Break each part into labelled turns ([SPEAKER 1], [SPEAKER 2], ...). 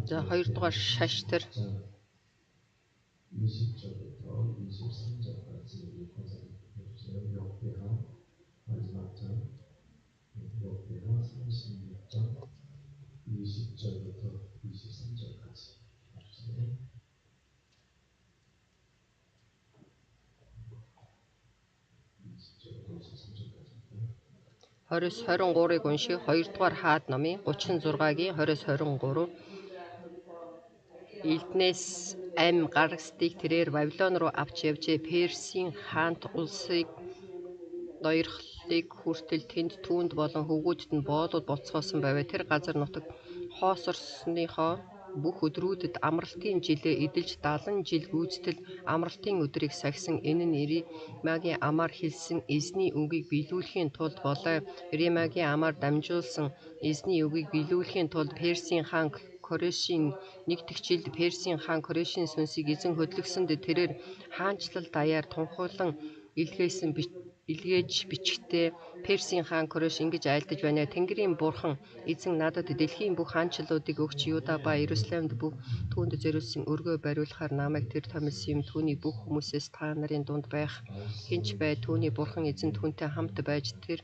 [SPEAKER 1] За хоёрдугаар шаш дээр
[SPEAKER 2] 20절부터 23절까지 우리 권사님 해주세요. 역대하 마지막 장 역대하 36장 20절부터 23절까지 해주세요.
[SPEAKER 1] Хорис 23-ыг уншия. Хоёрдугаар хаад номын 36-гийн 20-23. Элднээс ам гаргастыг тэрээр Вавилон руу авч явжээ. Персийн хаант улсыг ноёрхлыг хүртэл тэнд түүнд болон хөвгүүдэд нь боолууд боцгоосон байваа. Тэр газар нутаг хоосорсныхоо бүх өдрүүдэд амралтын жилээ эдэлж 70 жил гүйцэтгэл амралтын өдрийг сахисан. Энэ нь Иремягийн амаар хэлсэн эзний үгийг биелүүлэхийн тулд болоо. Иремягийн амаар дамжуулсан эзний үгийг биелүүлэхийн тулд Персийн хаан Корешийн нэгдэх жилд Персийн хаан Корешийн сүнсийг эзэн хөдөлгсөнд тэрээр хаанчлал даяар тунхаглан илгээж бичгтээ Персийн хаан Кореш ингэж айлдаж байна. Тэнгэрийн бурхан эзэн надад дэлхийн бүх хаанчлалуудыг өгч Юда ба Иерусалимд бүх түүнд зориулсан өргөө бариулахаар намайг тэр томилсон юм. Түүний бүх хүмүүсээс та нарын дунд байх хинч бай. Түүний бурхан эзэн түүнтэй хамт байж тэр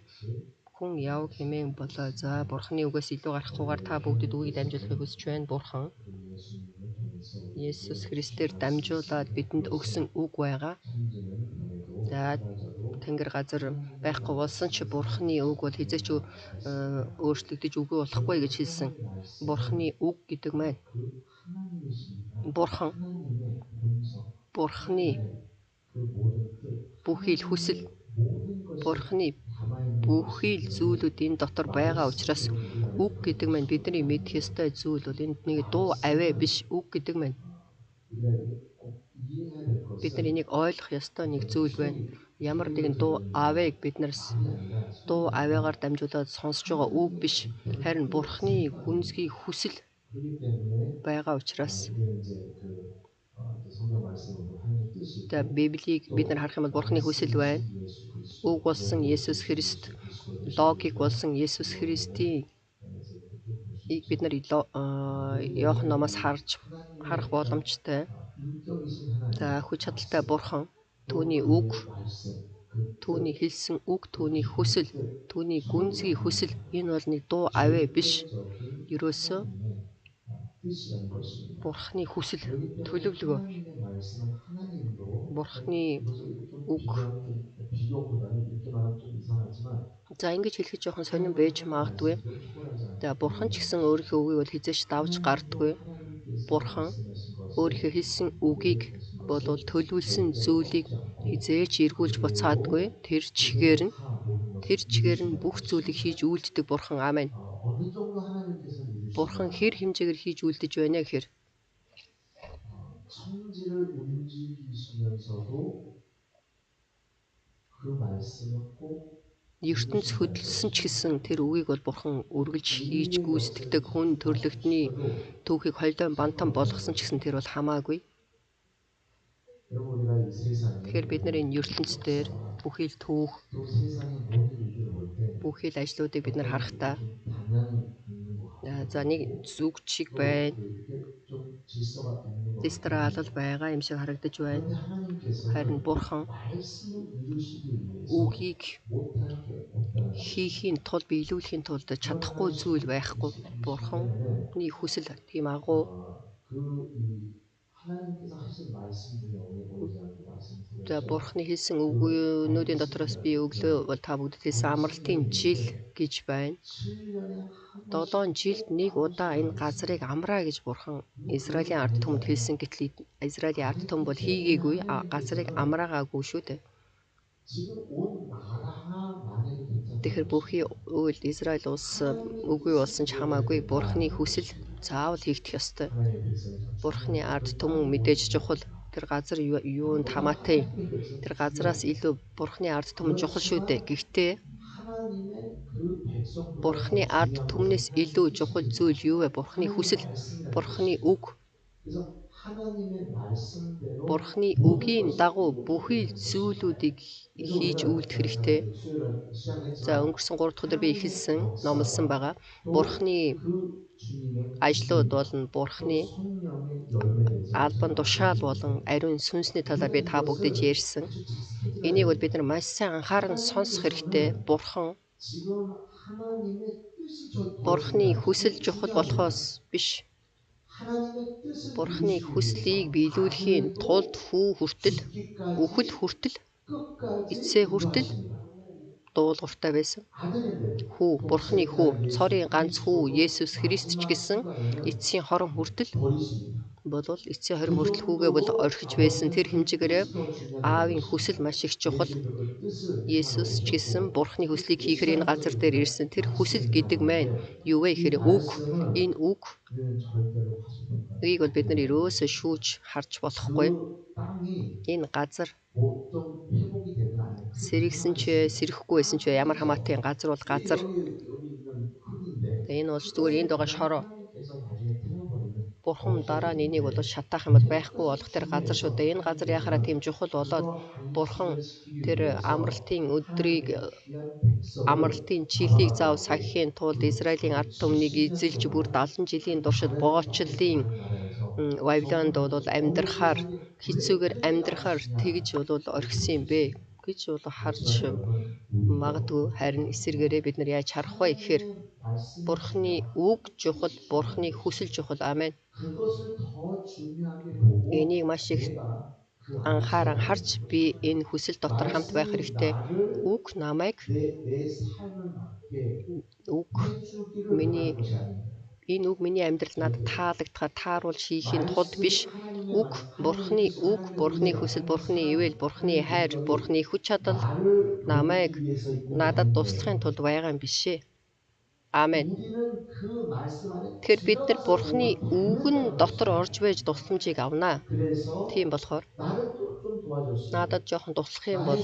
[SPEAKER 1] хүн яв хэмээн болоо. За бурханы үгээс илүү гарахгүйгээр та бүгдэд үгийг дамжуулахыг хүсэж байна. Бурхан Есүс Христээр дамжуулаад бидэнд өгсөн үг байгаа. За Тэнгэр газар байхгүй болсон ч Бурханы үг бол хизээч өөрчлөгдөж үгүй болохгүй гэж хэлсэн. Бурханы үг гэдэг маань Бурханы бүхий л хүсэл, Бурханы бүхий л зүйлүүд энэ дотор байгаа учраас үг гэдэг маань бидний мэдэх ёстой зүйл бол энд нэг дуу аваа биш. Үг гэдэг маань бид нар энийг ойлгох ёстой нэг зүйл байна. Ямар нэгэн дуу авыг биднээс дуу аваагаар дамжуулаад сонсож байгаа үг биш. Харин Бурханы гүнзгий хүсэл байгаа учраас Библийг бид нар харах юм бол Бурханы хүсэл байна. Үг болсон Есүс Христ, логик болсон Есүс Христийн бид нар Иохан номоос харах боломжтой. За хүч чадалтай Бурхан, түүний үг, түүний хэлсэн үг, түүний хүсэл, түүний гүнзгий хүсэл энэ бол нэг дуу аваа биш. Ерөөсөө Бурханы хүсэл төлөвлөгөө. Бурханы үг. За ингэж хэлэхэд жоохон сонирн байж магадгүй. За Бурхан ч гэсэн өөрийнхөө үгийг бол хизээч давж гардаггүй. Бурхан өөрийнхөө хэлсэн үгийг болвол төлөвлөсөн зүйлийг хизээч эргүүлж буцаадаггүй. Тэр чигээр нь бүх зүйлийг хийж үйлддэг Бурхан. Аамен. Бурхан хэр хэмжээгээр хийж үйлдэж байна гэхээр ертөнц хөдөлсөн ч гэсэн тэр үгийг бол Бурхан үргэлж хийж гүйцэтгэдэг. Хүн төрлөختний түүхийг холдон бантан болгосон ч гэсэн тэр бол хамаагүй. Тэгэхээр бид нар энэ ертөнц дээр бүхий л түүх, бүхий л ажлуудыг бид нар харахтаа за нэг зүг чиг байна. Дистралал байгаа юм шиг харагдаж байна. Харин Бурхан үгийг хийхийн тулд, биелүүлэхийн тулд чадахгүй зүйл байхгүй. Бурханы хүсэл тийм агуу. За Бурханы хэлсэн үгнүүдийн дотроос би өглөө бол та бүгдэд хэлсэн амралтын жил гэж байна. 7 жилд нэг удаа энэ газрыг амраа гэж Бурхан Израилийн ард түмэнд хэлсэн. Гэтэл Израилийн ард түмэн бол хийгээгүй, газрыг амраагаагүй шүү дээ. Тэгэхээр бүхий үйл Израиль улс үгүй болсон ч хамаагүй Бурханы хүсэл заавал хийгдэх ёстой. Бурханы ард түмэн мэдээж чухал. Тэр газар юунд хамаатай. Тэр газраас илүү Бурханы ард түмэн чухал шүү дээ. Гэхдээ Бурханы ард түмнээс илүү чухал зүйл юу вэ? Бурханы хүсэл, Бурханы үг. Бурханы үгийн дагуу бүхий зүйлүүдийг хийж үйлдэх хэрэгтэй. За өнгөрсөн 3 дахь өдөр би эхэлсэн, номлосон байгаа. Бурханы ажлууд болон Бурхны
[SPEAKER 2] 성령의 열매에 대해서
[SPEAKER 1] албан
[SPEAKER 2] 우리가
[SPEAKER 1] тушаал
[SPEAKER 2] 말씀을
[SPEAKER 1] болон
[SPEAKER 2] 드렸습니다.
[SPEAKER 1] ариун сүнсний талаар би та бүгдэж ярьсан.
[SPEAKER 2] 아주 지켜드려야
[SPEAKER 1] Энийг бол
[SPEAKER 2] 되는
[SPEAKER 1] бид нар маш сайн анхааран сонсох хэрэгтэй. Бурхан
[SPEAKER 2] 지금 하나님의 뜻이
[SPEAKER 1] Бурхны
[SPEAKER 2] 더해집니다.
[SPEAKER 1] хүсэл
[SPEAKER 2] 이게
[SPEAKER 1] чухал
[SPEAKER 2] 중요합니다.
[SPEAKER 1] болохоос биш.
[SPEAKER 2] 하나님의 뜻을
[SPEAKER 1] Бурхны
[SPEAKER 2] 이루시기
[SPEAKER 1] хүслийг
[SPEAKER 2] 위해서
[SPEAKER 1] биелүүлэхийн тулд
[SPEAKER 2] 아들도
[SPEAKER 1] хүү хүртэл, үхэл
[SPEAKER 2] 죽기까지
[SPEAKER 1] хүртэл,
[SPEAKER 2] 끝까지
[SPEAKER 1] эцээ хүртэл
[SPEAKER 2] 인도하십니다.
[SPEAKER 1] дуулууртай байсан.
[SPEAKER 2] 아들인데
[SPEAKER 1] Хүү, Бурхны хүү,
[SPEAKER 2] 독생자
[SPEAKER 1] цорын
[SPEAKER 2] 예수
[SPEAKER 1] ганц хүү
[SPEAKER 2] 그리스도도
[SPEAKER 1] Есүс Христ ч
[SPEAKER 2] 마지막
[SPEAKER 1] гэсэн
[SPEAKER 2] 순간에는
[SPEAKER 1] эцсийн хорон хүртэл
[SPEAKER 2] 버리십니다.
[SPEAKER 1] болвол эцсийн хорин
[SPEAKER 2] 그
[SPEAKER 1] хүртэл хүүгээ бол
[SPEAKER 2] 정도로
[SPEAKER 1] орхиж байсан. Тэр
[SPEAKER 2] 아버지는 그
[SPEAKER 1] хэмжээгээрээ
[SPEAKER 2] 뜻이 더 중요하다는
[SPEAKER 1] аавын
[SPEAKER 2] 것입니다.
[SPEAKER 1] хүсэл маш их чухал.
[SPEAKER 2] 예수님도 그 뜻을
[SPEAKER 1] Есүс ч
[SPEAKER 2] 행하러
[SPEAKER 1] гэсэн
[SPEAKER 2] 오셨고
[SPEAKER 1] Бурхны хүслийг
[SPEAKER 2] 이
[SPEAKER 1] хийхээр энэ газар дээр ирсэн. Тэр хүсэл гэдэг маань
[SPEAKER 2] 말씀을
[SPEAKER 1] юу вэ гэхээр үг.
[SPEAKER 2] 말씀을
[SPEAKER 1] Энэ үг
[SPEAKER 2] 우리는 절대로 하소평가
[SPEAKER 1] Эгийг бол бид нар ерөөсөө шүүж харж болохгүй.
[SPEAKER 2] 그 땅이
[SPEAKER 1] Энэ газар
[SPEAKER 2] 보통 회복이 되면 안 돼요.
[SPEAKER 1] сэрэгсэн ч вэ, сэрэхгүй байсан ч вэ, ямар хамаатай газар бол газар.
[SPEAKER 2] 여기 있는 흙인데
[SPEAKER 1] Энэ бол зүгээр энд байгаа шороо.
[SPEAKER 2] 하나님께서 나중에 태워버리면
[SPEAKER 1] Бурхан дараа нь энийг бол шатаах юм бол байхгүй болох тэр газар шүү дээ. Энэ газар яхаараа тийм чухал болоод Бурхан тэр амралтын өдрийг амралтын жилийг заав сахихын тулд Израилийн ард түмнийг эзэлж бүр 70 жилийн туршид боочлын Вавилонд бол амьдрахаар хэцүүгээр амьдрахаар тэгж бол орхисон юм бэ гэж бол харж магадгүй харин эсэргээрээ бид нар яаж харах вэ гэхээр Бурхны үг чухал, Бурхны хүсэл чухал. Аамен.
[SPEAKER 2] 그것을 더 중요하게 보고
[SPEAKER 1] Энийг маш их анхааран харж би энэ хүсэл дотор хамт байх хэрэгтэй. Үг намайг
[SPEAKER 2] 내 삶을 맞게
[SPEAKER 1] үг
[SPEAKER 2] 해주기를
[SPEAKER 1] миний
[SPEAKER 2] 바라는 것이 아닙니다.
[SPEAKER 1] энэ үг миний амьдрал надад таалагдахаар тааруул хийхийн тулд биш. Үг, Бурхны үг, Бурхны хүсэл, Бурхны ивэл, Бурхны хайр, Бурхны хүч чадал намайг надад туслахын тулд байгаа юм бишээ. Аамен.
[SPEAKER 2] 우리는 그 말씀 안에
[SPEAKER 1] Тэгэхээр бид нар Бурхны үгэн дотор орж байж тусламжийг авнаа.
[SPEAKER 2] 그래서
[SPEAKER 1] Тийм болохоор
[SPEAKER 2] 나를 좀 도와줬어요.
[SPEAKER 1] надад жоохон туслах юм бол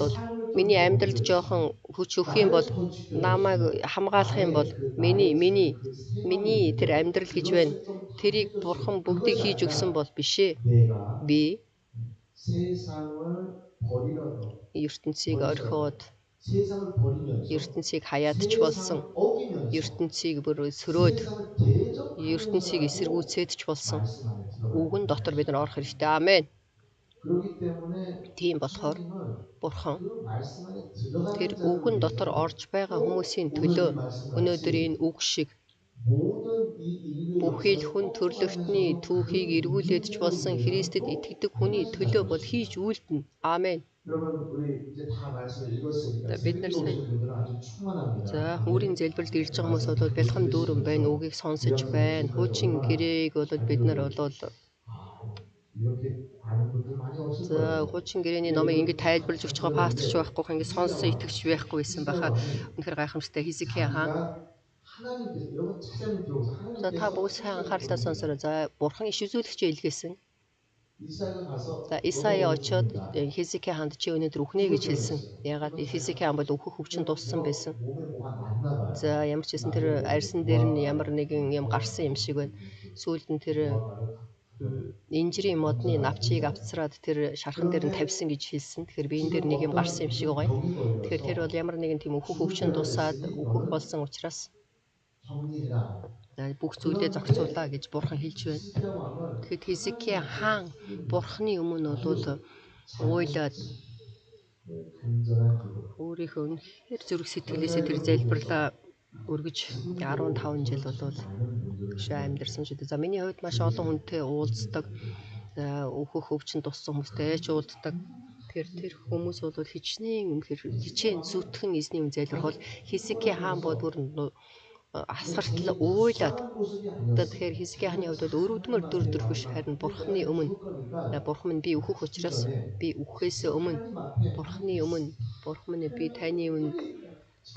[SPEAKER 1] миний амьдралд жоохон хүч өгөх юм бол намайг хамгаалах юм бол миний тэр амьдрал гэж байна. Тэрийг Бурхан бүгдийг хийж өгсөн бол бишээ.
[SPEAKER 2] 내가
[SPEAKER 1] Би
[SPEAKER 2] 세상을 버리려고
[SPEAKER 1] ертөнцийг орхиод
[SPEAKER 2] 세상을 버리면서
[SPEAKER 1] ертөнцийг хаyaadч болсон.
[SPEAKER 2] 세상을 어기면서
[SPEAKER 1] ертөнцийг бүр сөрөөд
[SPEAKER 2] 세상을 대적하는
[SPEAKER 1] ертөнцийг эсэргүүцээд ч болсон.
[SPEAKER 2] 말씀 안에 들어가요.
[SPEAKER 1] Үгэн дотор бид нар орох хэрэгтэй. Аамен.
[SPEAKER 2] 그렇기 때문에
[SPEAKER 1] Тийм болохоор
[SPEAKER 2] 하나님은
[SPEAKER 1] Бурхан
[SPEAKER 2] 그 말씀 안에 들어가는
[SPEAKER 1] тэр
[SPEAKER 2] 자를
[SPEAKER 1] үгэн
[SPEAKER 2] 위해서
[SPEAKER 1] дотор орж байгаа хүмүүсийн төлөө өнөөдөр энэ үг шиг
[SPEAKER 2] 모든 이 인류의
[SPEAKER 1] бүхий л
[SPEAKER 2] 역사를
[SPEAKER 1] хүн төрлөختний түүхийг эргүүлээд ч болсон Христэд итгэдэг хүний төлөө бол хийж үлдэнэ. Аамен.
[SPEAKER 2] 여러분 우리 이제 다 말씀을 읽었으니까
[SPEAKER 1] бид нар
[SPEAKER 2] 새벽에
[SPEAKER 1] сайн-
[SPEAKER 2] 오신 분들은 아주 충만합니다.
[SPEAKER 1] За өөрийн зэлбэрэлд ирж байгаа хүмүүс бол бэлхэн дүүрэн байна. Үгийг сонсож байна. Хуучин гэрээг бол бид нар бол
[SPEAKER 2] 이렇게 아는 분들 많이 없을
[SPEAKER 1] за
[SPEAKER 2] 거예요.
[SPEAKER 1] хуучин гэрээний номыг ингэ тайлбарлаж өгч байгаа пасторч байхгүй, ингэ сонссон итгэгч байхгүй байсан байхаа. Үнэхээр гайхамшигтай Хизкия хаан.
[SPEAKER 2] 하나님께서 여러분 찾아는 들어오서
[SPEAKER 1] За та
[SPEAKER 2] 하나님께서
[SPEAKER 1] бүгд сайн анхааралтай сонсороо. За бурхан иш үзүүлэгчээ илгээсэн.
[SPEAKER 2] 이사야가 가서
[SPEAKER 1] За Исая очоод Хизкия хаанд чи өнөөдөр үхнэ гэж хэлсэн. Ягаад Хизкия хаан бол өөхөх өвчин туссан байсан.
[SPEAKER 2] 몸에 뭐가 났나 봐요.
[SPEAKER 1] За ямар ч гэсэн тэр арьсан дээр нь ямар нэгэн юм гарсан юм шиг байна. Сүүлд нь тэр инжирийн модны навчийг авцраад тэр шархан дээр нь тавьсан гэж хэлсэн. Тэгэхээр биен дээр нэг юм гарсан юм шиг байгаа юм. Тэгэхээр тэр бол ямар нэгэн тийм өөхөх өвчин тусаад өөхөх болсон учраас
[SPEAKER 2] 정리해라.
[SPEAKER 1] бүх зүйлээ зохицуулаа гэж бурхан хэлж байна.
[SPEAKER 2] 히스기야 왕은
[SPEAKER 1] Тэгэхэд Хизкия хаан бурханы өмнө бол уйлаад
[SPEAKER 2] 간절한 기도.
[SPEAKER 1] өөрийнхөө үнэхээр зүрх сэтгэлээсээ тэр залбирлаа өргөж 15 жил болвол шээ амьдэрсэн шүү дээ. За миний хувьд маш олон хүнтэй уулздаг, өөхөх өвчин туссан хүмүүстэй ч уулздаг. Тэр хүмүүс бол хичнээн үнэхээр хичээн зүтгэн эзний үн залбирхол Хизкия хаан бол бүр асгартал уйлаад тэгэхээр Хизкия хааны хувьд бол өрөвдмөр дүр биш харин бурханы өмнө бурхан минь би өөхөх учраас би үхэхээс өмнө бурханы өмнө бурхан минь би таны өмнө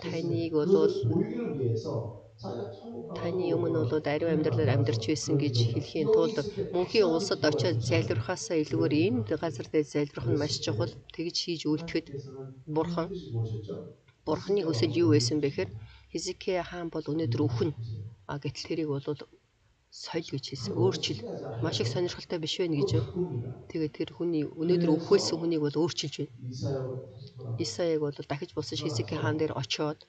[SPEAKER 1] таныг бол
[SPEAKER 2] 보이기를 위해서 자기가 천국
[SPEAKER 1] таны өмнө бол ариун амьдралаар амьдарч байсан гэж хэлхийн тулд мөнхийн улсад очиод залбирхаасаа илүүгээр энэ газар дээр залбирх нь маш чухал. Тэгж хийж үлдэхэд бурхан
[SPEAKER 2] 뜻이 무엇이었죠?
[SPEAKER 1] бурханы хүсэл юу байсан бэ гэхээр Хизкия хаан бол өнөөдөр үхэн. Гэтэл тэрийг бол соёл гэж хэлсэн. Өөрчил. Маш их сонирхолтой биш вэ гэж. Тэгээд тэр хүний өнөөдөр үхвэлсэн хүнийг бол өөрчилж байна.
[SPEAKER 2] 이사야가 다시 돌아와
[SPEAKER 1] Исаяг бол дахиж бусаж Хизкия хаан дээр очиод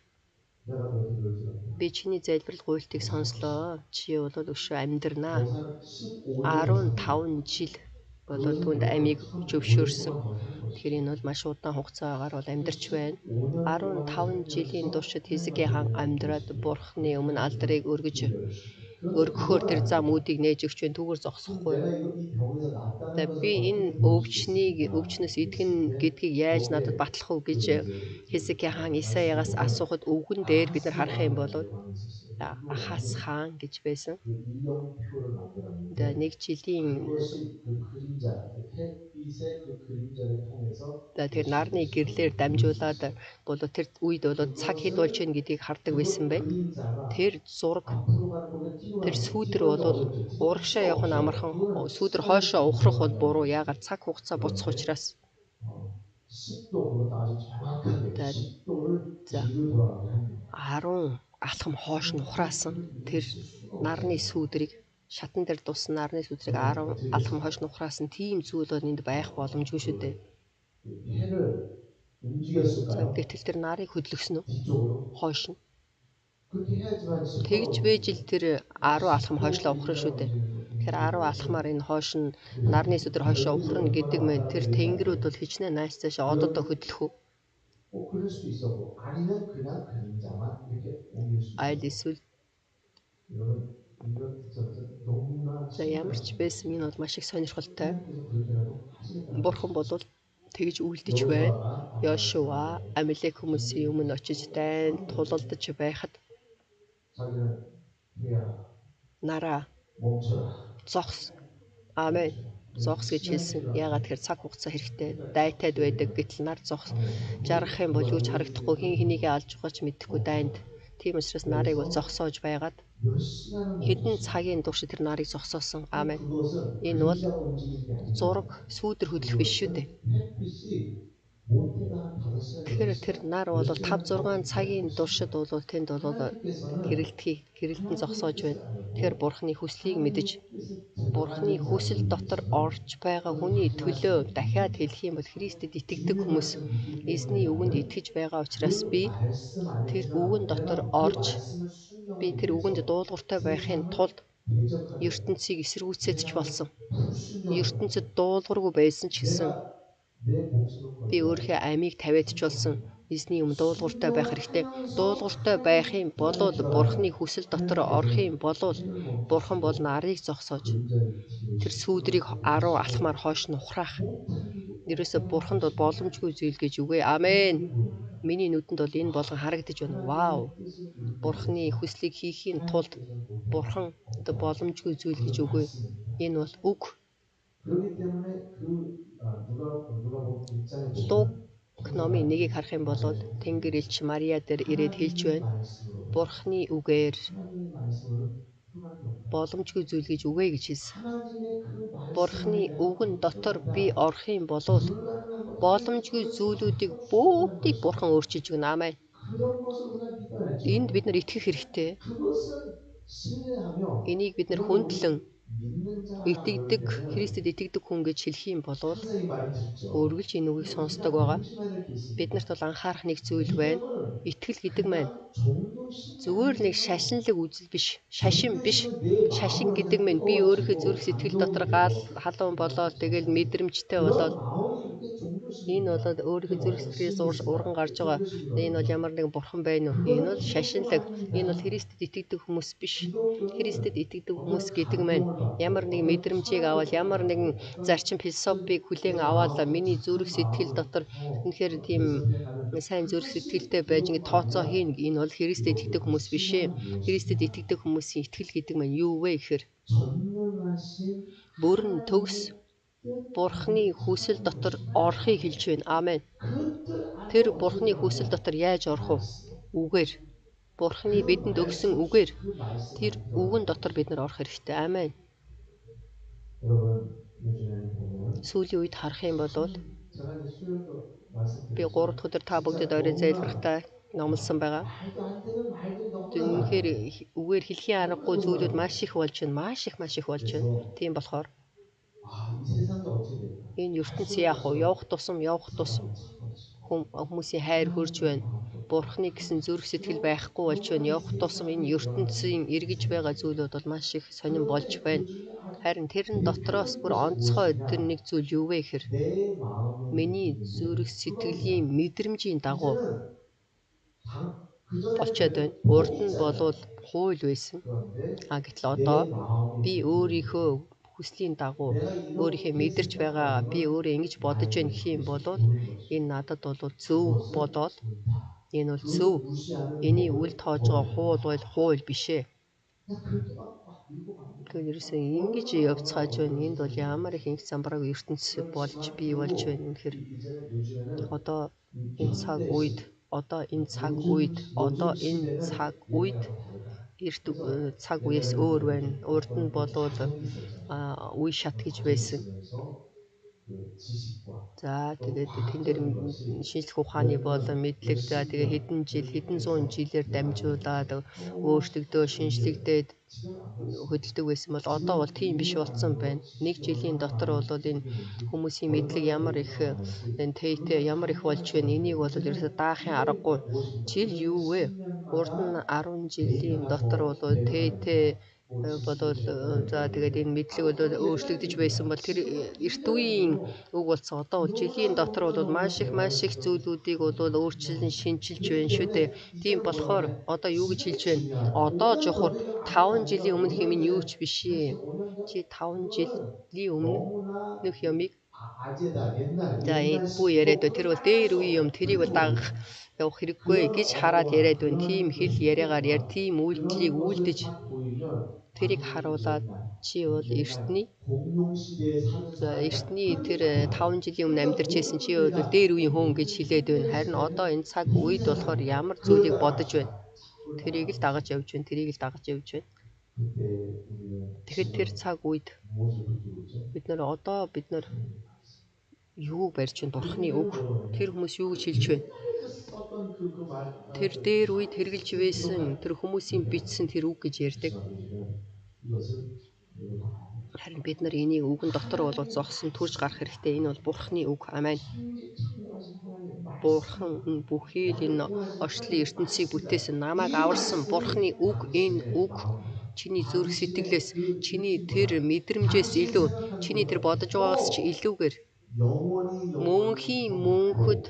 [SPEAKER 2] 내가 너한테 그럴 줄 알고.
[SPEAKER 1] Би чиний залбирал гуйлтыг сонслоо. Чи бол өшөө амьдрнаа.
[SPEAKER 2] 저 사람 15년을
[SPEAKER 1] 15 жил болоод
[SPEAKER 2] 그것은
[SPEAKER 1] түүнд
[SPEAKER 2] 우리가
[SPEAKER 1] амийг
[SPEAKER 2] 참
[SPEAKER 1] зөвшөөрсөн.
[SPEAKER 2] 오랫동안 더 사는
[SPEAKER 1] Тэгэхээр
[SPEAKER 2] 것이죠.
[SPEAKER 1] энэ бол маш удаан хугацаагаар бол амьдарч байна.
[SPEAKER 2] 15년 동안
[SPEAKER 1] 15 жилийн
[SPEAKER 2] 살면서
[SPEAKER 1] туршид
[SPEAKER 2] 하나님
[SPEAKER 1] Хизкия
[SPEAKER 2] 앞에
[SPEAKER 1] хаан
[SPEAKER 2] 내가
[SPEAKER 1] амьдраад
[SPEAKER 2] 그랬습니다.
[SPEAKER 1] Бурхны өмнө алдрыг
[SPEAKER 2] 기도했습니다. 그런데
[SPEAKER 1] өргөхөөр
[SPEAKER 2] 그걸
[SPEAKER 1] тэр зам
[SPEAKER 2] 아니까
[SPEAKER 1] үүдийг нээж өгч байна. Түүгээр
[SPEAKER 2] 그럼
[SPEAKER 1] зогсохгүй.
[SPEAKER 2] 내가 이 병에서
[SPEAKER 1] За
[SPEAKER 2] 낫다는 것을
[SPEAKER 1] би энэ
[SPEAKER 2] 어떻게 보여줄 수 있습니까?
[SPEAKER 1] өвчнөөс идэх нь
[SPEAKER 2] 그랬을 때
[SPEAKER 1] гэдгийг яаж надад
[SPEAKER 2] 거기에
[SPEAKER 1] батлах вэ гэж
[SPEAKER 2] 우리가 이제
[SPEAKER 1] Хизкия хаан
[SPEAKER 2] 말씀을
[SPEAKER 1] Исаягаас
[SPEAKER 2] 보면
[SPEAKER 1] асуухад үгэн дээр бид нар
[SPEAKER 2] 아하스
[SPEAKER 1] харах юм бол
[SPEAKER 2] 왕이라는 왕이 있었어요. 그
[SPEAKER 1] Ахас
[SPEAKER 2] 왕은
[SPEAKER 1] хаан гэж байсан.
[SPEAKER 2] 그 일령표를
[SPEAKER 1] За
[SPEAKER 2] 만들었는데
[SPEAKER 1] нэг жилийн
[SPEAKER 2] 그것이 그 그림자, 그 햇빛의 그 그림자를 통해서
[SPEAKER 1] за тэр нарны
[SPEAKER 2] 예수님의
[SPEAKER 1] гэрлээр
[SPEAKER 2] 시선을
[SPEAKER 1] дамжуулаад
[SPEAKER 2] 보여줬어요.
[SPEAKER 1] бол тэр үед бол цаг хэд болж байна гэдгийг хардаг байсан бай.
[SPEAKER 2] 그림자가
[SPEAKER 1] Тэр зураг
[SPEAKER 2] 앞으로 가는 것보다 뒤로
[SPEAKER 1] тэр
[SPEAKER 2] 가는 거예요.
[SPEAKER 1] сүүдэр
[SPEAKER 2] 뒤로 가는 게
[SPEAKER 1] бол
[SPEAKER 2] 어렵죠.
[SPEAKER 1] урагшаа
[SPEAKER 2] 뒤가
[SPEAKER 1] явах нь
[SPEAKER 2] 없어요.
[SPEAKER 1] амархан
[SPEAKER 2] 그거는
[SPEAKER 1] сүүдэр
[SPEAKER 2] 시간이
[SPEAKER 1] хойшоо ухрах бол
[SPEAKER 2] 들어가는
[SPEAKER 1] буруу.
[SPEAKER 2] 거예요.
[SPEAKER 1] Яагаад цаг хугацаа буцах
[SPEAKER 2] 그런데
[SPEAKER 1] учраас.
[SPEAKER 2] 습도 그것도 아주 정확하게
[SPEAKER 1] За
[SPEAKER 2] 습도를
[SPEAKER 1] за
[SPEAKER 2] 뒤로 돌아가게 합니다.
[SPEAKER 1] 10 алхам хоош нь ухраасан тэр нарны сүүдрийг шатан дээр туссан нарны сүүдрийг 10 алхам хоош нь ухраасан тийм зүйл бол энд байх боломжгүй шүү дээ.
[SPEAKER 2] 해를
[SPEAKER 1] За
[SPEAKER 2] 움직였을까요?
[SPEAKER 1] гэтэл тэр нарыг хөдлөсөн үү?
[SPEAKER 2] 뒤쪽으로?
[SPEAKER 1] Хойш нь.
[SPEAKER 2] 그렇게 해야지만
[SPEAKER 1] Тэгж
[SPEAKER 2] 습도가
[SPEAKER 1] байж л тэр 10 алхам хойшлоо ухрах шүү дээ. Тэгэхээр 10 алхмаар энэ хойш нь нарны сүдэр хойшоо ухрна гэдэг мэн тэр тэнгэрүүд бол хичнээн нааш цаашаа ододоо хөдлөх үү?
[SPEAKER 2] 그럴 수도 있었고 아니면 그냥 그림자만 이렇게 옮길 수
[SPEAKER 1] Айл
[SPEAKER 2] 있었고
[SPEAKER 1] эсвэл
[SPEAKER 2] 여러분 이거 진짜 너무나
[SPEAKER 1] за ямар ч байсан энэ бол маш их сонирхолтой.
[SPEAKER 2] 하나님께서 그렇게라도 하시겠다.
[SPEAKER 1] Бурхан бол тэгж үлдэж байна. Йошуа Амелек хүмүүсийн өмнө очиж дайн тулалдаж байхад
[SPEAKER 2] 자기는 해야
[SPEAKER 1] нараа
[SPEAKER 2] 멈춰라.
[SPEAKER 1] зогс. Аамен. Зогс гэж хэлсэн. Яагаад тэгэхээр цаг хугацаа хэрэгтэй. Дайтайд байдаг гэтэл нар зогс. Жаргах юм бол юу ч харагдахгүй хин хэнийгээ алж байгаа ч мэдэхгүй дайнд. Тийм учраас нарыг бол зогсоож байгаад
[SPEAKER 2] 몇 시간을
[SPEAKER 1] хэдэн цагийн туршид тэр нарыг зогсоосон. Аамен.
[SPEAKER 2] 그것은
[SPEAKER 1] Энэ бол
[SPEAKER 2] 그림자가 움직이는 게 아니라
[SPEAKER 1] зураг сүүдэр хөдлөх биш шүү дээ.
[SPEAKER 2] 햇빛이 못해도 한 5시간
[SPEAKER 1] Тэгэхээр тэр нар бол 5-6 цагийн туршид бол тэнд бол гэрэлтэн зогсоож байна. Тэгэхээр Бурхны хүслийг мэдэж Бурхны хүсэл дотор орж байгаа хүний төлөө дахиад хэлэх юм бол Христэд итгэдэг хүмүүс эзний үгэнд итгэж байгаа учраас би тэр үгэн дотор орж би тэр үгэнд дуулууртай байхын тулд ертөнцийг эсэргүүцээд ч болсон. ертөнцид дуулуургүй байсан ч гэсэн би өөрийнхөө амийг тавиад ч болсон. Эзний өмнө дуулууртай байх хэрэгтэй. Дуулууртай байх юм бол Бурхны хүсэл дотор орох юм бол Бурхан бол нарыг зогсоож тэр сүүдрийг 10 алхмаар хойш нь ухраах. Ерөөсө Бурханд бол боломжгүй зүйл гэж үгүй. Амен. Миний нүдэнд бол энэ болгон харагдаж байна. Вау. Бурхны хүслийг хийхийн тулд Бурхан боломжгүй зүйл гэж үгүй. Энэ бол үг.
[SPEAKER 2] 그렇기 때문에 그 누가복음 1장에
[SPEAKER 1] Лук номын 1-ийг харах юм бол Тэнгэр элч Мария дээр ирээд хэлж байна. Бурхны үгээр
[SPEAKER 2] 하나님의 말씀으로는 그만이 없다.
[SPEAKER 1] боломжгүй зүйл гэж үгүй гэж хэлсэн.
[SPEAKER 2] 하나님의 그
[SPEAKER 1] Бурхны үгэн дотор би орох юм бол
[SPEAKER 2] 불가능한 것
[SPEAKER 1] боломжгүй зүйлүүдийг бүгдийг Бурхан өөрчилж өгнө. Амен.
[SPEAKER 2] 그런 것을 우리가 믿어야 죠
[SPEAKER 1] Энд бид нар итгэх хэрэгтэй.
[SPEAKER 2] 그것은 신뢰하며
[SPEAKER 1] Энийг бид нар хүндлэн
[SPEAKER 2] 믿는 자
[SPEAKER 1] итгэдэг, Христэд итгэдэг хүн гэж хэлэх юм бол
[SPEAKER 2] 항상 이 말을 듣죠.
[SPEAKER 1] өөргөлж энэ үгийг сонсдог байгаа.
[SPEAKER 2] 조심해야 될 게 있습니다.
[SPEAKER 1] Биднэрт бол анхаарах нэг зүйл байна. Итгэл гэдэг маань
[SPEAKER 2] 종교심
[SPEAKER 1] зүгээр нэг шашинлаг үзэл биш. Шашин биш. Шашин гэдэг нь би өөрийнхөө зүрх сэтгэл дотор халуун болоод тэгэл мэдрэмжтэй болоод
[SPEAKER 2] 마음이 그렇게 종교심
[SPEAKER 1] энэ бол өөрийнхөө зүрх сэтгэлээс урган гарч байгаа. Энэ бол ямар нэгэн бурхан байна уу? Энэ бол шашинлаг. Энэ бол Христэд итгэдэг хүмүүс биш. Христэд итгэдэг хүмүүс гэдэг маань ямар нэгэн мэдрэмжийг аваад ямар нэгэн зарчим философиг хүлээн аваад миний зүрх сэтгэл дотор үнэхээр тийм сайн зүрх сэтгэлтэй байж ингэ тооцоо хийн. Энэ бол Христэд итгэдэг хүмүүс биш ээ. Христэд итгэдэг хүмүүсийн итгэл гэдэг маань юу вэ гэхээр
[SPEAKER 2] 전능하신
[SPEAKER 1] бүрэн төгс Бурхны хүсэл дотор орохыг хэлж байна. Аамен. Тэр Бурхны хүсэл дотор яаж орох вэ? Үгээр. Бурхны бидэнд өгсөн үгээр тэр үгэн дотор бид нар орох хэрэгтэй. Аамен.
[SPEAKER 2] 여러분 요즘에는 보면
[SPEAKER 1] Сүүлийн үед харах юм бол
[SPEAKER 2] 제가 이제 수요일도
[SPEAKER 1] би
[SPEAKER 2] 말씀드렸죠.
[SPEAKER 1] 3 дахь өдөр та бүгдэд орой зайлбартай номлосон байгаа.
[SPEAKER 2] 말도 안 되는 말들이 너무
[SPEAKER 1] Үнэхээр үгээр хэлхийн аргагүй зүйлүүд маш их болж байна. Маш их болж байна. Тийм болохоор
[SPEAKER 2] 이 세상이 어떻게 될까?
[SPEAKER 1] энэ ертөнц яах вэ? Явах тусам
[SPEAKER 2] 참 어렵죠.
[SPEAKER 1] хүмүүсийн хайр хөрж байна. Бурхны гэсэн зүрх сэтгэл байхгүй болж байна. Явах тусам энэ ертөнцийн эргэж байгаа зүйлүүд бол маш их сонирн болж байна. Харин тэрэн дотроос бүр онцгой тэр нэг зүйл юу вэ гэхээр
[SPEAKER 2] 내 마음에
[SPEAKER 1] миний
[SPEAKER 2] 있는
[SPEAKER 1] зүрх сэтгэлийн мэдрэмжийн дагуу
[SPEAKER 2] 이제는
[SPEAKER 1] болчиход байна.
[SPEAKER 2] 그전에는
[SPEAKER 1] Урд нь
[SPEAKER 2] 있잖아요.
[SPEAKER 1] болоод хууль байсан.
[SPEAKER 2] 그런데
[SPEAKER 1] Гэтэл одоо
[SPEAKER 2] 내 마음에
[SPEAKER 1] би
[SPEAKER 2] 있는
[SPEAKER 1] өөрийнхөө хүслийн дагуу өөрийнхөө мэдэрч байгаа би өөрөө ингэж бодож байна гэх юм бол энэ надад бол зөв болоод энэ бол зөв. Эний үл тоож байгаа хууль бол хууль биш ээ. Тэгэхээр ерөөсөө ингэж явцгааж байна. Энд бол ямар их инх замбрааг ертөнц болж бий болж байна. Тэгэхээр одоо энэ цаг үед эрт цаг үеэс өөр байна. Урд нь болоод үе шат гэж байсан. За тэгээд тэн дээр шинжлэх ухааны болон мэдлэг за тэгээ хэдэн зуун жилээр дамжуулаад өөрчлөгдөө шинжлэгдээд хөдөлдөг байсан бол одоо бол тийм биш болсон байна. Нэг жилийн дотор бол энэ хүмүүсийн мэдлэг ямар их энэ тейтэй ямар их болж байна. Энийг бол ерөөсө даахын аргагүй. Жил юу вэ? Урд нь 10 жилийн дотор бол тейтэй болоод за тэгээд энэ мэдлэг бол өөрчлөгдөж байсан бол тэр эрт үеийн үг болсон. Одоо бол жилийн дотор бол маш их зүйлүүдийг бол өөрчлөн шинжилж байна шүү дээ. Тийм болохоор одоо юу гэж хэлж байна? Одоо жохор 5 жилийн өмнөх юм нь юу ч биш ээ. Чи 5 жилийн өмнөх юмыг за бүү яриад байна. Тэр бол дээр үеийн юм. Тэрийг бол дагах явах хэрэггүй гэж хараад яриад байна. Тийм хэл яриагаар тийм үйлдэлийг үйлдэж тэрийг харуулад чи бол эртний тэр 5 жилийн өмнө амьдарч байсан чи бол дээр үеийн хүн гэж хэлээд байна. Харин одоо энэ цаг үед болохоор ямар зүйлийг бодож байна. Тэрийг л дагаж явж байна. Тэгэхээр тэр цаг үед бид нар юу барьж байна? Бурхны үг. Тэр хүмүүс юу гэж хэлж байна? Тэр дээр үед хэрглэж байсан тэр хүмүүсийн бичсэн тэр үг гэж ярьдаг. Харин бид нар энийг үгэн дотор болоод зогсон төрж гарах хэрэгтэй. Энэ бол Бурхны үг. Амен. Бурхан бүхий л энэ орчлын ертөнцийг бүтээсэн намайг аварсан Бурхны үг энэ үг чиний зүрх сэтгэлээс чиний тэр мэдрэмжээс илүү чиний тэр бодож байгаагаас ч илүүгээр мөнхөд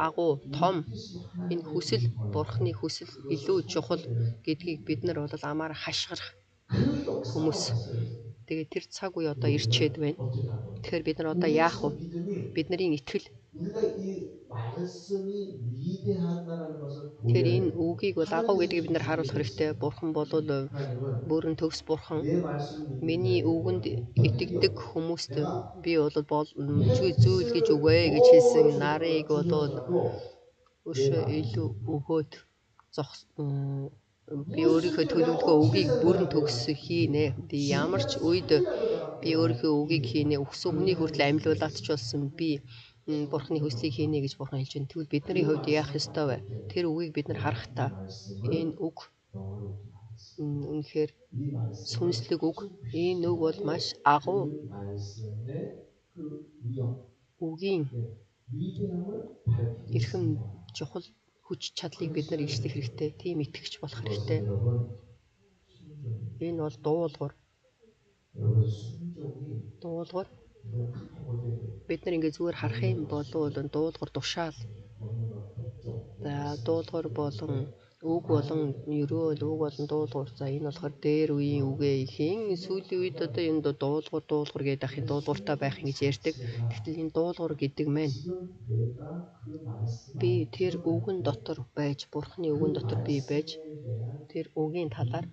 [SPEAKER 1] агуу том энэ хүсэл Бурхны хүсэл илүү чухал гэдгийг бид нар бол амаар хашгирах хүмүүс. Тэгээд тэр цаг үе одоо ирчээд байна. Тэгэхээр бид нар одоо яах вэ? Бидний итгэл тэр энэ үгийг бол агуу гэдгийг бид нар харуулах хэрэгтэй. Бурхан бол бүрэн төгс бурхан. Миний үгэнд итгэдэг хүмүүст би бол зүйл гэж үгүй гэж хэлсэн нарыг бол өшөө илүү өгөөд би өөрийнхөө төлөвлөгөө үгийг бүрэн төгс хийнэ. Би ямар ч үед би өөрийнхөө үгийг хийнэ. Өгсөн хүний хүртэл амьлуулаад ч болсон би Бурхны хүслийг хийнэ гэж Бурхан хэлж байна. Тэгвэл бидний хувьд яах ёстой вэ? Тэр үгийг бид нар харахтаа энэ үг үнэхээр сүнслэг үг. Энэ үг бол маш агуу үгийн эрхэм чухал хүч чадлыг бид нар ишлэх хэрэгтэй. Тийм итгэж болох хэрэгтэй. Энэ бол дуулуурь. Бид нар ингээ зүгээр харах юм бол дуулуурь тушаал. За дуулуурь болон үг болон ерөөл үг болон дуулуурь. За энэ болохоор дээр үеийн үгээ ихэн сүүлийн үед одоо энэ дуулуурь гэдэг ахын дуулууртай байх гэж ярьдаг. Тэгтэл энэ дуулуурь гэдэг маань би тэр үгэн дотор байж Бурхны үгэн дотор би байж тэр үгийн талаар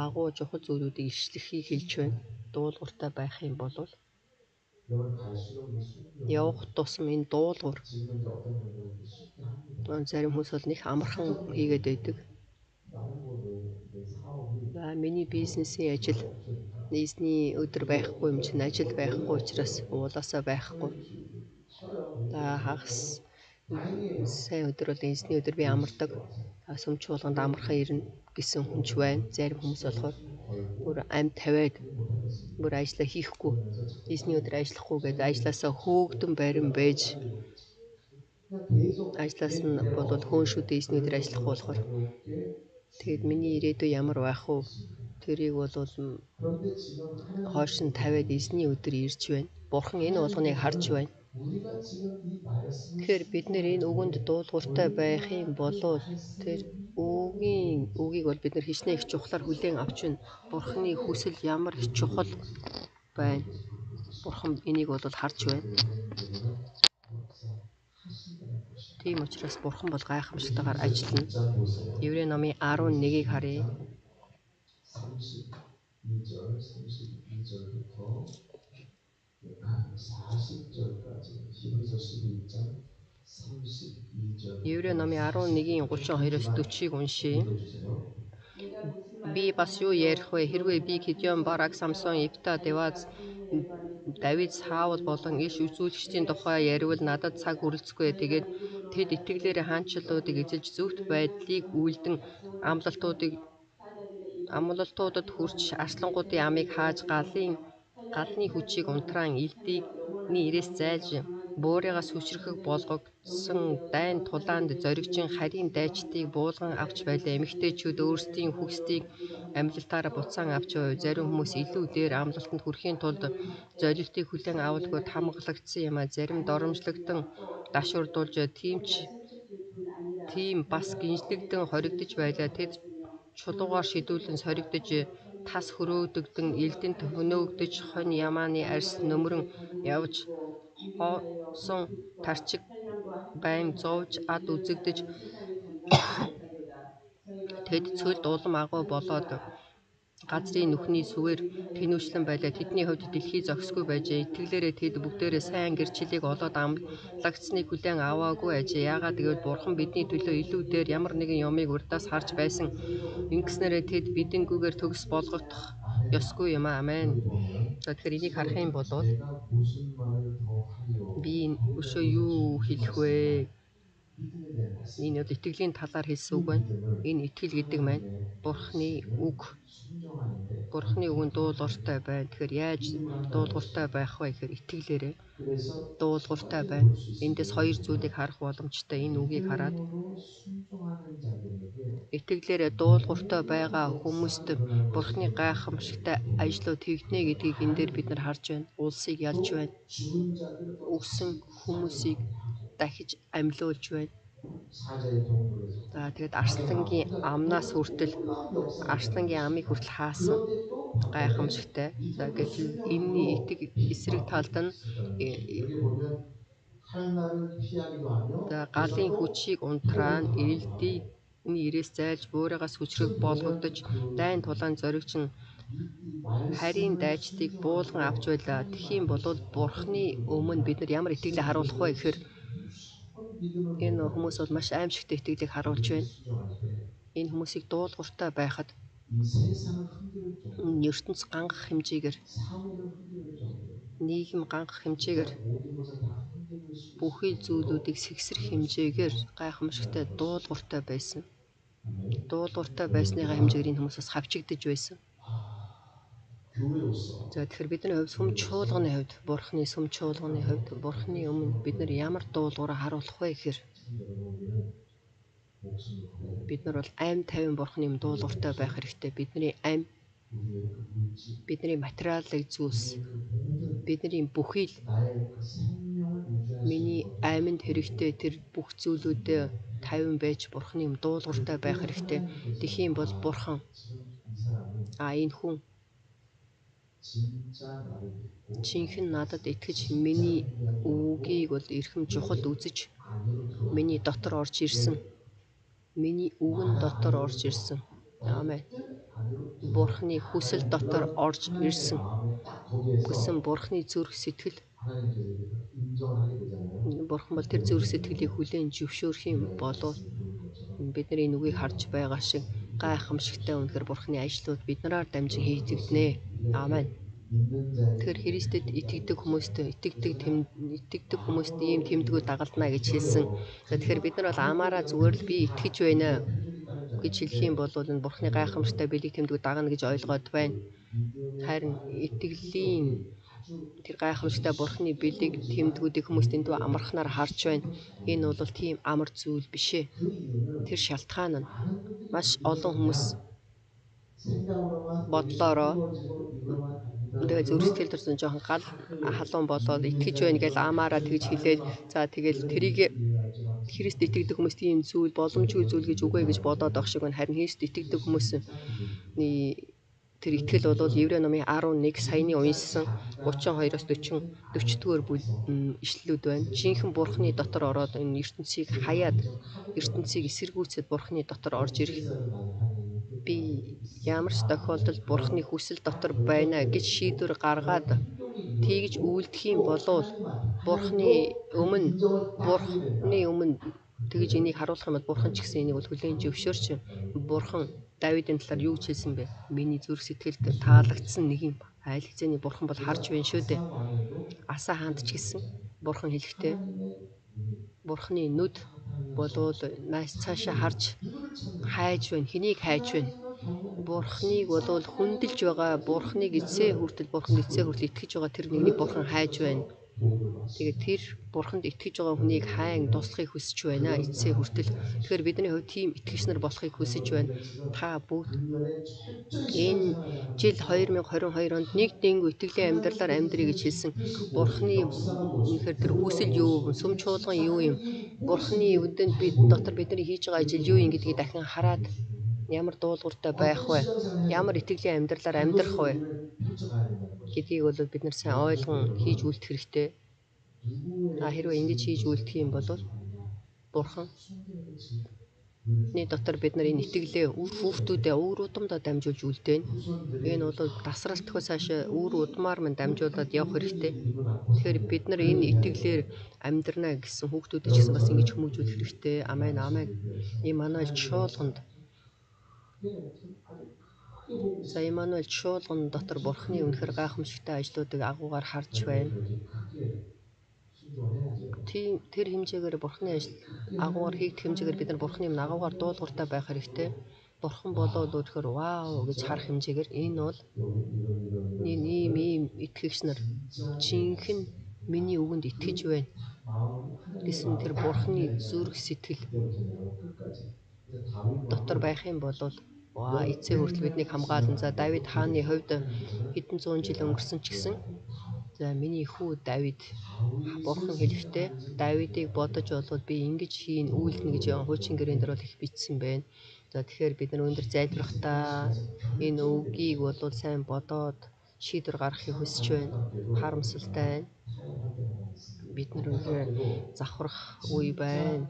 [SPEAKER 1] агуу чухал зүйлүүдийг ишлэхийг хэлж байна. Дуулууртай байх юм бол явах тусам энэ дуулуурь зарим хүмүүс бол нэг амархан хийгээд байдаг. За миний бизнесийн ажил эзний өдөр байхгүй юм чинь ажил байхгүй учраас уулаасаа байхгүй. За хагас сайн өдөр бол эзний өдөр би амардаг. Сүмч болгонд амархан ирнэ гэсэн хүнч байна. Зарим хүмүүс болохоор бүр амьд тавиад бүр ажиллаа хийхгүй эзний өдөр ажиллахгүй гэж ажилласаа хөөгдөн барин байж Ажлаас нь бол хөөн шүдэ эзнүүдээр ажиллах болохоор тэгээд миний ирээдүй ямар байх вэ? Тэрийг бол хойш нь тавиад эзний өдөр ирж байна. Бурхан энэ болгоныг харж байна.
[SPEAKER 2] 우리가 지금 이 말씀을
[SPEAKER 1] Тэгэхээр бид нэр энэ үгэнд дуулууртай байх юм бол тэр үгийг бол бид нар хичнээн их чухлаар хүлээн авч байна. Бурханы хүсэл ямар их чухал байна. Бурхан энийг бол харж байна. Тийм учраас Бурхан бол гайхамшигтайгаар ажиллана. Еврей номын 11-ийг харъя.
[SPEAKER 2] 32절부터 40절까지 히브리서 11장 32절.
[SPEAKER 1] Еврей номын 11-ийн 32-оос 40-ыг уншийе. Би бас юу ярих вэ? Хэрвээ би Гидеон, Барак, Самсон, Ифта, Давид, Саул болон иш үзүүлэгчдийн тухай яривал надад цаг хүрэлцэхгүй. Тэгээд тэд итгэлээрээ хаанчлалуудыг эзэлж зөвхт байдлыг үйлдэн амлалтуудад хүрч арслангуудын амийг хааж галны хүчийг унтраан элдийний ирээс зайлж бууригаас хүчрэхэг болгогдсон дайн тулаанд зоригчин харийн дайчдыг буулган авч байлаа. Эмэгтэйчүүд өөрсдийн хүүхдийг амлалтаараа буцаан авч байв. Зарим хүмүүс илүү дээр амлалтанд хүрэхийн тулд золилтыг хүлээн авалгүй тамгалагдсан юм а. Зарим доромжлогдсон дашуурдуулж тийм бас гинжлэгдэн хоригдож байлаа. Тэд чулуугаар шидүүлэн соригдож тас хөрөөдөгдөн элдэнд хөнөөгдөж хонь ямааны арьс нөмрөн явж хоосон тарчиг байн зовж ад үзэгдэж тэд цөлд улам агуу болоод газрын нүхний сүвээр тэнүүшлэн байлаа. Тэдний хувьд дэлхий зохисгүй байжээ. Итгэлээрээ тэд бүгдээрээ сайн гэрчлэлийг олоод амлагдсныг хүлээн аваагүй ажээ. Яагаад гэвэл Бурхан бидний төлөө илүү дээр ямар нэгэн юмыг урдаас харж байсан. Ингэснээрээ тэд бидэнгүйгээр төгс болгох ёсгүй юм аа. Амен. Тэгэхээр энийг харах юм бол би өшөө юу хэлэх вэ? Энэ бол итгэлийн талаар хэлсэн үг байна. Энэ итгэл гэдэг маань Бурханы үг. Бурханы үгэнд дуулууртай байна. Тэгэхээр яаж дуулууртай байх вэ гэхээр итгэлээрээ дуулууртай байна. Эндээс хоёр зүйлийг харах боломжтой. Энэ үгийг хараад итгэлээрээ дуулууртай байгаа хүмүүст Бурханы гайхамшигтай ажлууд хийгднэ гэдгийг энэ дээр бид нар харж байна. Улсыг ялж байна. Өгсөн хүмүүсийг дахиж амьлуулж байна. За тэгээд арслангийн амнаас хүртэл арслангийн амыг хүртэл хаасан гайхамшигтай. За гэтэл энэний эсрэг талд нь галын хүчийг унтраан элдийний ирээс зайлж бууригаас хүчрэг болгогдож дайн тулаан зоригчин харийн дайчдыг буулган авч байлаа. Тэгхийн бол Бурханы өмнө бид нар ямар итгэлээ харуулах вэ гэхээр энэ хүмүүс бол маш аимшигтай итгэлийг харуулж байна. Энэ хүмүүсийг дуулууртай байхад ертөнц гангах хэмжээгээр нийгэм гангах хэмжээгээр бүхий зүйлүүдийг сэгсрэх хэмжээгээр гайхамшигтай дуулууртай байсан. Дуулууртай байсныхаа хэмжээгээр энэ хүмүүс бас хавчигдж байсан. За тэгэхээр бидний хувьд сүм чуулганы хувьд Бурханы сүм чуулганы хувьд Бурханы өмнө бид нар ямар дуулуураа харуулах вэ гэхээр бид нар бол амь тайван Бурханы өмнө дуулууртай байх хэрэгтэй. Бидний амь, бидний материалын зүйлс, бидний бүхий л миний амьд хэрэгтэй тэр бүх зүйлүүдээ тайван байж Бурханы өмнө дуулууртай байх хэрэгтэй. Тэгхийн бол Бурхан энэ хүн чинхэн надад итгэж миний үгийг бол эрхэм чухал үзэж миний дотор орж ирсэн. Миний үгэн дотор орж ирсэн. Аамен. Бурханы хүсэл дотор орж ирсэн. Гэсэн Бурханы зүрх сэтгэл. Бурхан бол тэр зүрх сэтгэлийг хүлээн зөвшөөрөх юм болов бид нар энэ үгийг харж байгаа шиг гайхамшигтай үнэхээр Бурханы ажлууд биднээр дамжин хийгдэнэ. Аамен. Тэгэхээр Христэд итгэдэг хүмүүст ийм тэмдгүүд дагалдана гэж хэлсэн. Тэгэхээр бид нар бол амаараа зүгээр л би итгэж байна гэж хэлэх юм бол энэ Бурханы гайхамшигтай бэлэг тэмдгүүд дагна гэж ойлгоод байна. Харин итгэлийн Тэр гайхамшигтай Бурхны бэлэг тэмдгүүдийг хүмүүс дэндүү амархнаар харж байна. Энэ бол тийм амар зүйл биш ээ. Тэр шалтгаан нь маш олон хүмүүс
[SPEAKER 2] 생각으로만
[SPEAKER 1] бодлоороо
[SPEAKER 2] 이루어지고 이거만 합니다.
[SPEAKER 1] тэгээ зүрх сэтгэл төрсөн жоохон гал халуун болоод итгэж байна гэж амаараа тэгж хэлээл за тэгэл тэрийг Христ итгэдэг хүмүүс тийм зүйл боломжгүй зүйл гэж үгүй гэж бодоод байх шиг байна. Харин Христ итгэдэг хүмүүсийн тэр итгэл бол Еврей номын 11 саяны уншсан 32-оос 40-дгээр ишлэлүүд байна. Жинхэнэ Бурхны дотор ороод энэ ертөнцийг хаяад ертөнцийг эсэргүүцэд Бурхны дотор орж ирэх би ямар ч тохиолдолд Бурхны хүсэл дотор байна гэж шийдвэр гаргаад тэгж үйлдэх юм болвол Бурхны өмнө тэгж энийг харуулах юм бол Бурхан ч гэсэн энийг бол хүлээн зөвшөөрч Бурхан Давидын талаар юу гэж хэлсэн бэ? Миний зүрх сэтгэлд таалагдсан нэг юм айл хэзээний Бурхан бол харж байна шүү дээ. Аса хаанд ч гэсэн Бурхан хэлэхдээ Бурханы нүд болвол нааш цаашаа харж хайж байна. Хэнийг хайж байна? Бурхныг болвол хүндэлж байгаа, Бурхныг эцсээ хүртэл итгэж байгаа тэр нэгнийг Бурхан хайж байна. Тэгээд тэр Бурханд итгэж байгаа хүнийг хайн туслахыг хүсэж байна. Эцсээ хүртэл. Тэгэхээр бидний хувьд тийм итгэгч нар болохыг хүсэж байна. Та бүгд энэ жил 2022 онд нэг дэнгүү итгэлийн амьдралаар амьдрий гэж хэлсэн. Бурхны үнэхээр тэр хүсэл юу, сүм чуулган юу юм? Бурхны үдэнд дотор бидний хийж байгаа ажил юу юм гэдгийг дахин хараад ямар дуулууртай байх вэ? Ямар итгэлийн амьдралаар амьдрах вэ? гэдгийг бол бид нар сайн ойлгон хийж үлдэх хэрэгтэй. Та хэрвээ ингэж хийж үлдэх юм бол Бурханы дотор бид нар энэ итгэлээ үр хүүхдүүдээ үр удамдаа дамжуулж үлдээнэ. Энэ бол тасралтхаас цаашаа үр удмаар мань дамжуулаад явах хэрэгтэй. Тэгэхээр бид нар энэ итгэлээр амьдрнаа гэсэн хүүхдүүдэд ч гэсэн бас ингэж хүмүүжүүлэх хэрэгтэй. Амен, амен. Имануэль чуулганд Имануэль чуулган дотор Бурхны үнэхэр гайхамшигтай ажлуудыг агуугаар харж байна. Тэр хэмжээгээр Бурхны ажил агуугаар хийгдэх хэмжээгээр бид нар Бурхны өмнө агуугаар дуулууртай байх хэрэгтэй. Бурхан болоод өөрөөр вау гэж харах хэмжээгээр энэ бол ийм итгэгч нар жинхэнэ миний үгэнд итгэж байна гэсэн тэр Бурхны зүрх сэтгэл дотор байх юм бол эцсээ хүртэл биднийг хамгаална. За Давид хааны хувьд хэдэн зуун жил өнгөрсөн ч гэсэн за миний хүү Давид Бурхан хэлэхдээ Давидыг бодож болвол би ингэж хийн үйлдэнэ гэж хуучин гэрэн дээр бол их бичсэн байна. За тэгэхээр бид нар өндөр залбирахдаа энэ үгийг бол сайн бодоод шийдвэр гаргахыг хүсэж байна. Харамсалтай байна. Бид нар үнэхээр завхрах үе байна.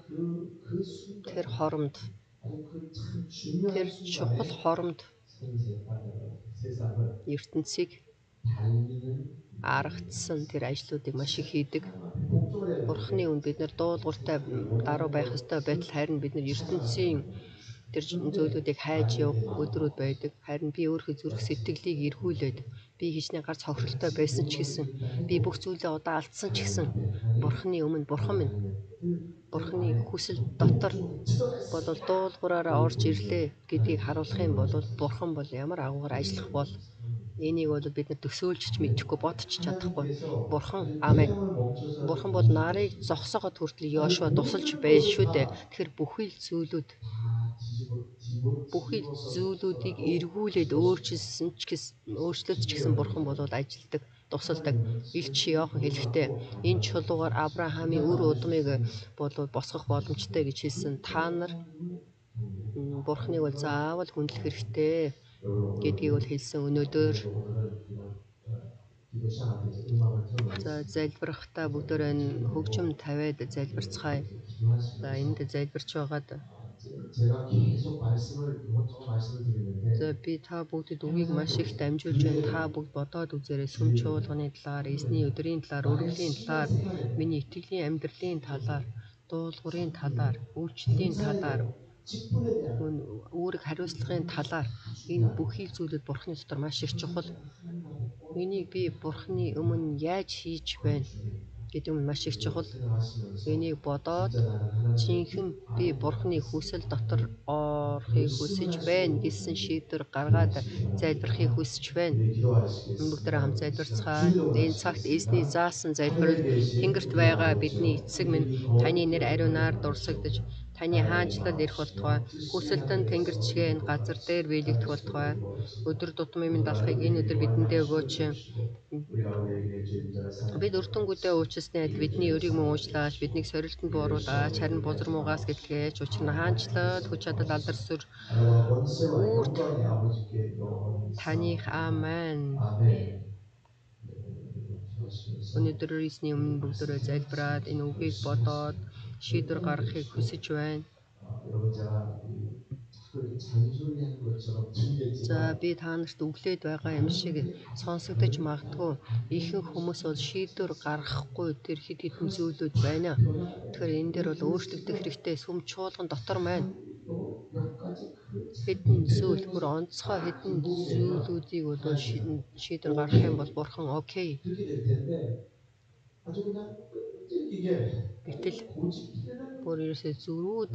[SPEAKER 1] Тэр чухал хоромд ертөнцийг аргацсан тэр ажлуудыг маш их хийдэг. Бурхны үнд бид нар дуулууртай даруй байх ёстой байтал харин бид нар ертөнцийн тэр зүйлүүдийг хайж явах өдрүүд байдаг. Харин би өөрийнхөө зүрх сэтгэлийг эргүүлээд би хичнээн гарц хохиролтой байсан ч гэсэн би бүх зүйлээ удаа алдсан ч гэсэн Бурхны өмнө Бурхан минь Бурхны хүсэл дотор бодвол дуулуураараа орж ирлээ гэдгийг харуулах юм бол Бурхан бол ямар агуугаар ажиллах бол энийг бол бид нар төсөөлж ч мэдэхгүй бодож чадахгүй. Бурхан амен. Бурхан бол нарыг зогсооход хүртэл Йошуа тусалж байж шүү дээ. Тэгэхээр бүхий л зүйлүүдийг эргүүлээд өөрчлөлт ч гэсэн Бурхан бол ажилдаг, тусалдаг. Илч Иохан хэлэхдээ энэ чулуугаар Авраамийн үр удмыг бол босгох боломжтой гэж хэлсэн. Та нар Бурханыг бол заавал хүндлэх хэрэгтэй гэдгийг бол хэлсэн өнөөдөр. За залбирахтаа бүгдөө хөгжим тавиад залбирцгаая. За энд залбирч байгаад за би та бүгдэд үгийг маш их дамжуулж байна. Та бүгд бодоод үзээрэй. Сүм чуулганы талаар, эзний өдрийн талаар, үргэлжлийн талаар, миний итгэлийн амьдралын талаар, дуулуурын талаар, үйлчлэлийн талаар, үүрэг хариуцлагын талаар энэ бүхий зүйлүүд Бурхны дотор маш их чухал. Энийг би Бурхны өмнө яаж хийж байна гэдэг нь маш их чухал.
[SPEAKER 2] 생각하시면서
[SPEAKER 1] Энийг бодоод
[SPEAKER 2] 진짜 나는 하나님의
[SPEAKER 1] жинхэнэ
[SPEAKER 2] 뜻,
[SPEAKER 1] би
[SPEAKER 2] 아멘.
[SPEAKER 1] Бурхны хүсэл дотор орохыг хүсэж
[SPEAKER 2] 말씀하시는
[SPEAKER 1] байна
[SPEAKER 2] 것을
[SPEAKER 1] гэсэн шийдвэр гаргаад
[SPEAKER 2] 기도하시기
[SPEAKER 1] залбирахыг
[SPEAKER 2] 바랍니다.
[SPEAKER 1] хүсэж байна.
[SPEAKER 2] 우리
[SPEAKER 1] Бүгдээрээ
[SPEAKER 2] 기도하시겠습니다.
[SPEAKER 1] хамт
[SPEAKER 2] 우리 이 시간
[SPEAKER 1] залбирцгаая.
[SPEAKER 2] 주기도문
[SPEAKER 1] Энэ цагт эзний
[SPEAKER 2] 하시겠습니다.
[SPEAKER 1] заасан залбирал
[SPEAKER 2] 하늘에 계신
[SPEAKER 1] тэнгэрт
[SPEAKER 2] 우리
[SPEAKER 1] байгаа
[SPEAKER 2] 아버지여,
[SPEAKER 1] бидний эцэг минь
[SPEAKER 2] 이름이
[SPEAKER 1] таны
[SPEAKER 2] 거룩히
[SPEAKER 1] нэр ариунаар дурсагдж
[SPEAKER 2] 여김을
[SPEAKER 1] таны
[SPEAKER 2] 하나님의
[SPEAKER 1] хаанчлал ирэх болтугай.
[SPEAKER 2] 마음이시며 뜻이
[SPEAKER 1] Хүсэлт нь тэнгэр
[SPEAKER 2] 하늘에서
[SPEAKER 1] чигээ энэ
[SPEAKER 2] 이루어지도록
[SPEAKER 1] газар дээр
[SPEAKER 2] 하옵소서.
[SPEAKER 1] биелэгдэх
[SPEAKER 2] 하나님께서
[SPEAKER 1] болтугай.
[SPEAKER 2] 기도하옵소서.
[SPEAKER 1] Өдөр тутмын минь
[SPEAKER 2] 오늘
[SPEAKER 1] далахыг
[SPEAKER 2] 하루
[SPEAKER 1] энэ өдөр
[SPEAKER 2] 우리에게
[SPEAKER 1] бидэндээ
[SPEAKER 2] 원하시는
[SPEAKER 1] өгөөч.
[SPEAKER 2] 주시고 우리가 우리에게 죄인자를
[SPEAKER 1] Бид
[SPEAKER 2] 사랑하는
[SPEAKER 1] өртөнгүүдээ уучлсны адил бидний өрийг мөн уучлаач, биднийг сорилтонд бууруулаач, харин бузар муугаас гэлтгэж, учир нь хаанчлал, хүч чадал, алдар сүр
[SPEAKER 2] 하나님과 권세와
[SPEAKER 1] Үрд
[SPEAKER 2] 영광의 아버지께 영원히
[SPEAKER 1] таних амен.
[SPEAKER 2] 아멘. 네, 오늘 기도하시면서
[SPEAKER 1] Өнөөдөр эзний өмнө бүгдөө залбираад энэ үгийг бодоод шийдвэр гаргахыг хүсэж байна.
[SPEAKER 2] 여러분 제가 자꾸 이렇게 잔소리하는 것처럼 들리겠지만
[SPEAKER 1] За би та нарт өглөөд байгаа юм шиг сонсогдож магадгүй ихэнх хүмүүс бол шийдвэр гаргахгүй тэр хэд хэдэн зүйлүүд байна. Тэгэхээр энэ дээр бол өөрчлөгдөх хэрэгтэй сүм чуулган дотор маань
[SPEAKER 2] 몇 가지 그
[SPEAKER 1] хэдэн зүйл бүр онцгой хэдэн зүйлүүдийг бол шийдвэр гаргах юм бол бурхан окей.
[SPEAKER 2] 그렇게 될 텐데 아주 그냥 끈질기게
[SPEAKER 1] Гэтэл
[SPEAKER 2] 고집피는
[SPEAKER 1] бүр ерөөсөө зүрүүд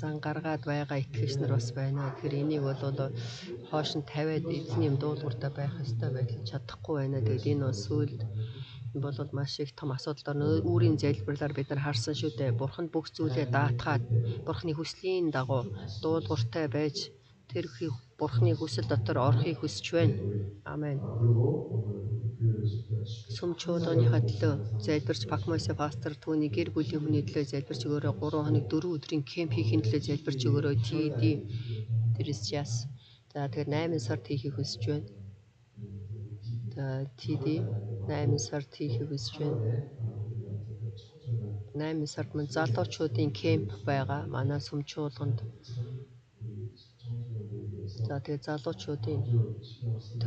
[SPEAKER 1] зан гаргаад байгаа итгэгч нар бас байна. Тэгэхээр энийг бол хоош нь тавиад эзний юм дуулууртай байх ёстой байтал чадахгүй байна. Тэгээд энэ бол сүүлд бол маш их том асуудал орно. Үүрийн залбирлаар бид нар харсан шүү дээ. Бурханд бүх зүйлээ даатгаад Бурханы хүслийн дагуу дуулууртай байж тэр Бурханы хүсэл дотор орохыг хүсэж байна. Амен.
[SPEAKER 2] 그리고 오늘 교회를 지켜주십시오.
[SPEAKER 1] Сүм чуулганыхаа төлөө залбирч Пакмойсе пастор түүний гэр бүлийн хүний төлөө залбирч өгөөрэй. 3 хоног 4 өдрийн кемп хийхин төлөө залбирч өгөөрэй. TD Тэрсяс. За тэгэхээр 8 сард хийхийг хүсэж байна. За TD 8 сард хийхийг хүсэж байна. 8 сард мань залуучуудын кемп байгаа. Манай сүм чуулганд. За тэгээд залуучуудын